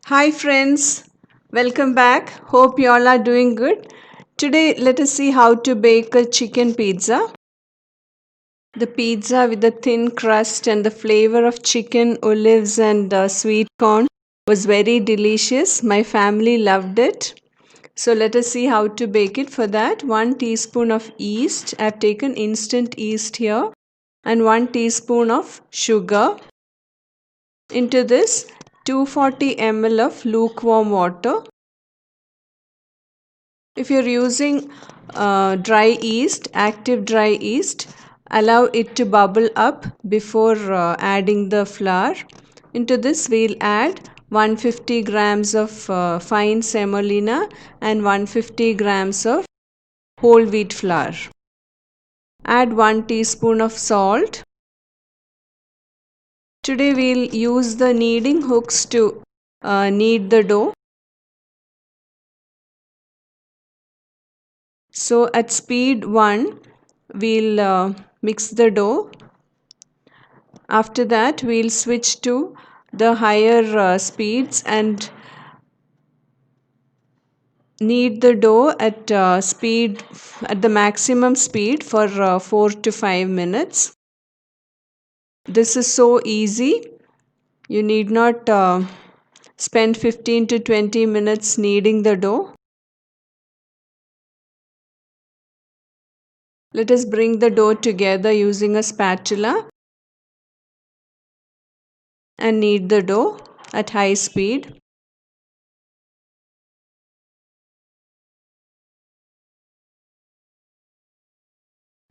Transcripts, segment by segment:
Hi friends, welcome back. Hope you all are doing good. Today let us see how to bake a chicken pizza. The pizza with the thin crust and the flavor of chicken, olives and sweet corn was very delicious. My family loved it. So let us see how to bake it. For that, 1 teaspoon of yeast. I have taken instant yeast here, and 1 teaspoon of sugar. Into this, 240 ml of lukewarm water. If you're using dry yeast, active dry yeast, allow it to bubble up before adding the flour. Into this, we'll add 150 grams of fine semolina and 150 grams of whole wheat flour. Add 1 teaspoon of salt. Today we'll use the kneading hooks to knead the dough. So at speed 1, we'll mix the dough. After that, we'll switch to the higher speeds and knead the dough at at the maximum speed for 4 to 5 minutes. This is so easy. You need not spend 15 to 20 minutes kneading the dough. Let us bring the dough together using a spatula and knead the dough at high speed.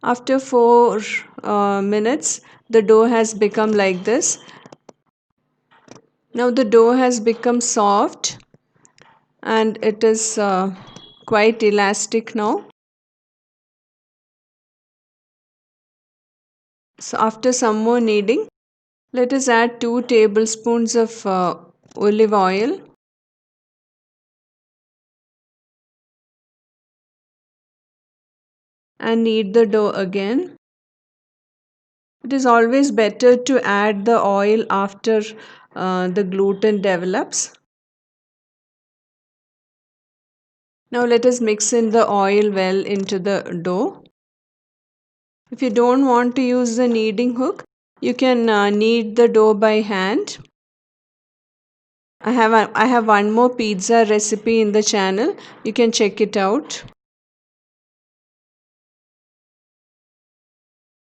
After 4 minutes, the dough has become like this. Now the dough has become soft and it is quite elastic now. So after some more kneading, let us add 2 tablespoons of olive oil and knead the dough again. It is always better to add the oil after the gluten develops. Now let us mix in the oil well into the dough. If you don't want to use the kneading hook, you can knead the dough by hand. I have one more pizza recipe in the channel. You can check it out.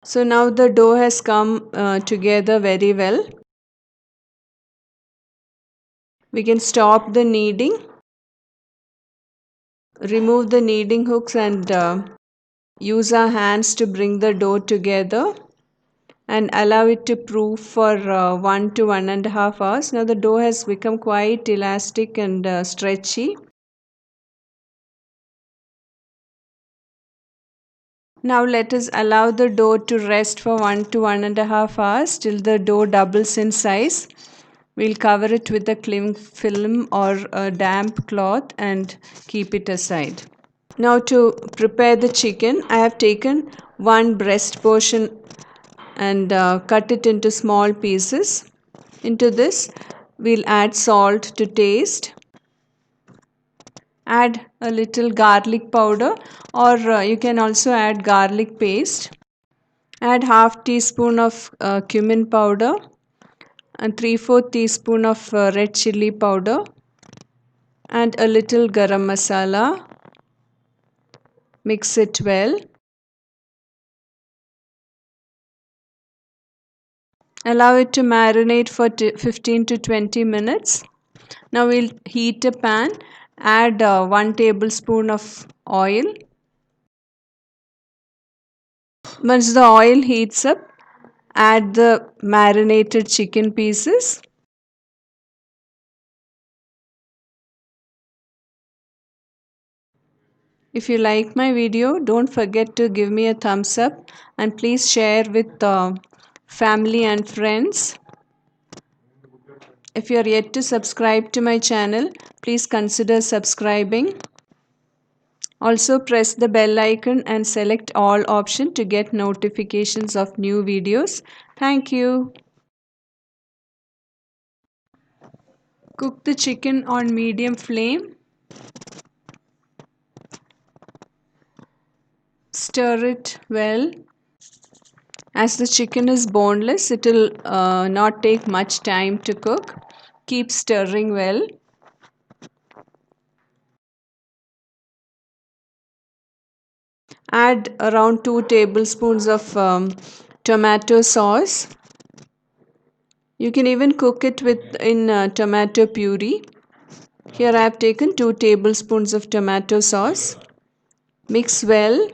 So now the dough has come together very well. We can stop the kneading, remove the kneading hooks and use our hands to bring the dough together and allow it to proof for 1 to 1.5 hours. Now the dough has become quite elastic and stretchy. Now let us allow the dough to rest for 1 to 1.5 hours till the dough doubles in size. We'll cover it with a cling film or a damp cloth and keep it aside. Now to prepare the chicken, I have taken one breast portion and cut it into small pieces. Into this, we'll add salt to taste. Add a little garlic powder or you can also add garlic paste. Add half teaspoon of cumin powder and 3/4 teaspoon of red chili powder and a little garam masala. Mix it well. Allow it to marinate for 15 to 20 minutes. Now we'll heat a pan. Add 1 tablespoon of oil. Once the oil heats up, add the marinated chicken pieces. If you like my video, don't forget to give me a thumbs up and please share with family and friends. If you are yet to subscribe to my channel, please consider subscribing. Also press the bell icon and select all option to get notifications of new videos. Thank you. Cook the chicken on medium flame. Stir it well. As the chicken is boneless, it will not take much time to cook. Keep stirring well. Add around 2 tablespoons of tomato sauce. You can even cook it in tomato puree. Here I have taken 2 tablespoons of tomato sauce. Mix well.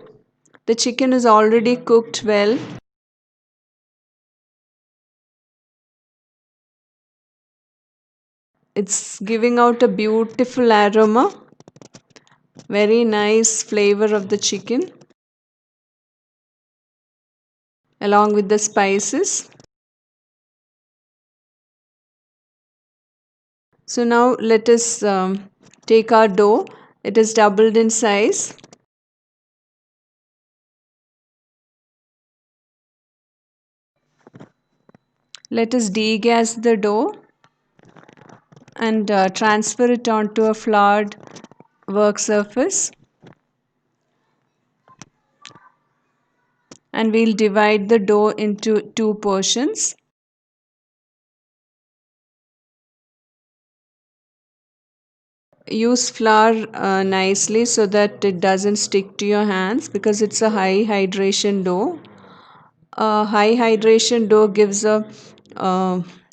The chicken is already cooked well. It's giving out a beautiful aroma. Very nice flavor of the chicken along with the spices. So now let us take our dough. It is doubled in size. Let us degas the dough and transfer it onto a floured work surface. And we'll divide the dough into 2 portions. Use flour nicely so that it doesn't stick to your hands because it's a high hydration dough. High hydration dough gives a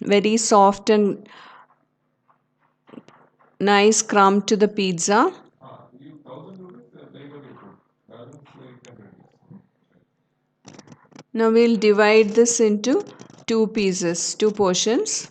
very soft and nice crumb to the pizza. Now we'll divide this into 2 pieces, 2 portions.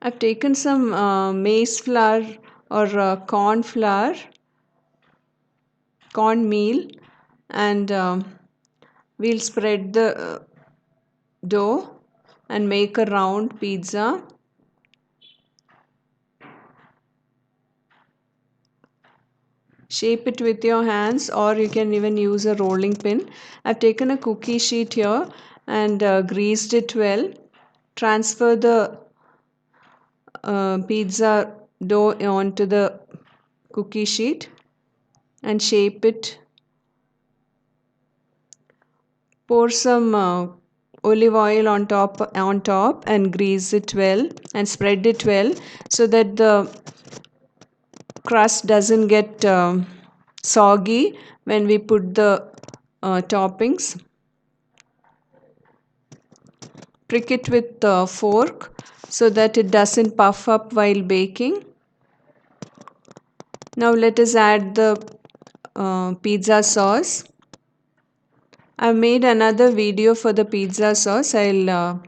I've taken some maize flour or corn flour, corn meal, and we'll spread the dough and make a round pizza. Shape it with your hands or you can even use a rolling pin. I've taken a cookie sheet here and greased it well. Transfer the pizza dough onto the cookie sheet and shape it. Pour some olive oil on top and grease it well and spread it well so that the crust doesn't get soggy when we put the toppings. Prick it with a fork so that it doesn't puff up while baking. Now let us add the pizza sauce. I've made another video for the pizza sauce. I'll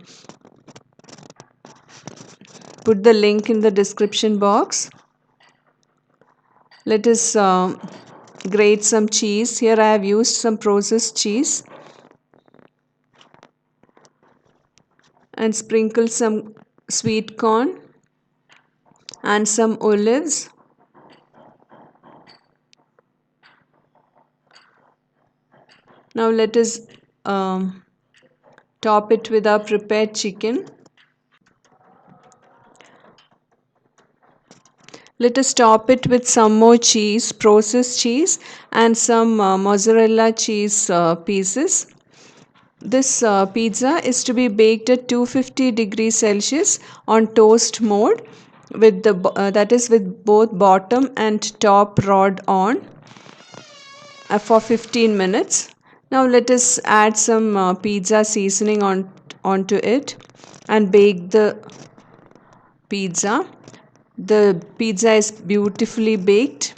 put the link in the description box. Let us grate some cheese. Here I have used some processed cheese and sprinkle some sweet corn and some olives. Now let us top it with our prepared chicken. Let us top it with some more cheese, processed cheese, and some mozzarella cheese pieces. This pizza is to be baked at 250 degrees Celsius on toast mode with that is with both bottom and top rod on for 15 minutes. Now let us add some pizza seasoning onto it and bake the pizza. The pizza is beautifully baked.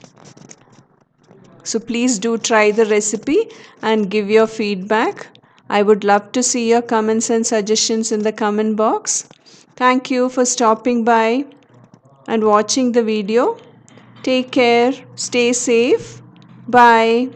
So please do try the recipe and give your feedback. I would love to see your comments and suggestions in the comment box. Thank you for stopping by and watching the video. Take care. Stay safe. Bye.